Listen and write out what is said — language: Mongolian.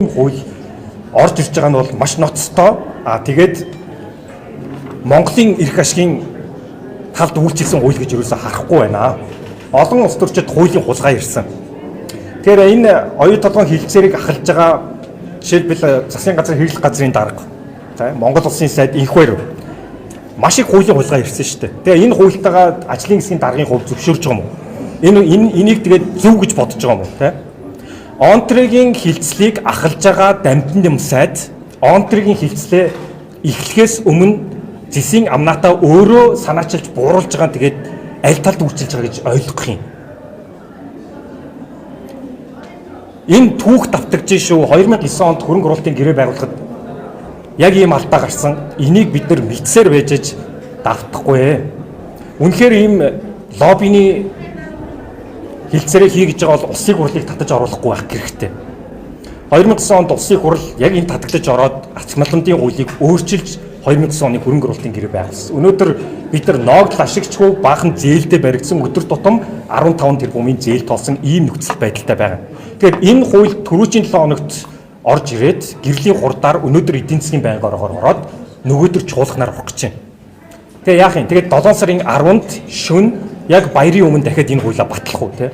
Хууль орж ирж байгаа нь бол маш ноцтой. Тэгээд Монголын эрх ашигын талд үйлчилсэн хууль гэж юусаа харахгүй байна. Олон улс төрчид хуулийн хулгай ирсэн. Тэгэхээр энэ оюун толгойн хилцээрийг ахалж байгаа жишээлбэл засгийн газрын хэрэглэх газрын дарга, Монгол улсын сайд инхвэр маш их хуулийн хулгай ирсэн шүү дээ. Тэгээ энэ хуультайгаа ажлын хэсгийн даргын хувь зөвшөөрж байгаа юм уу? Энийг тэгээд зөв гэж бодож байгаа юм уу? Онтрегийн хилцлийг ахалж байгаа дамжин юм сайд онтрегийн хилцлээ эхлэхээс өмнө зэсийн амнаатаа өөрөө санаачилж бууруулж байгаа. Тэгээд аль талд үйлчилж байгаа гэж ойлгох юм. Энэ түүх давтагч шүү 2009 онд хөрөнгө оруулалтын гэрээ байгуулахад яг ийм алдаа гарсан. Энийг бид нар мэдсээр байж давтахгүй. Үнэхээр ийм лоббины хилцээрээ хийж байгаа бол улсын хурлыг татаж оруулахгүй байх хэрэгтэй. 2009 онд улсын хурл яг энэ татгалж ороод ачмаллантын хуулийг өөрчилж 2009 оны хөрөнгө оруулалтын гэрээ байгуулсан. Өнөөдөр бид нар ноогдол ашигчгүй баахан зээлдээ баригдсан өдөр тутам 15 тэрбумын зээл толсон ийм нөхцөл байдалтай байгаа. Тэгэхээр энэ хууль түрүүчийн 7 хоногт орж ирээд гэрлийн хурдаар өнөөдөр эдийн засгийн байнгын ороод нөгөөдөр чуулганаар орох гэж байна. Тэгээ яах юм? Тэгээд 7 сарын 10-нд шөнө яг баярын өмнө дахиад энэ хуулиа батлах уу те?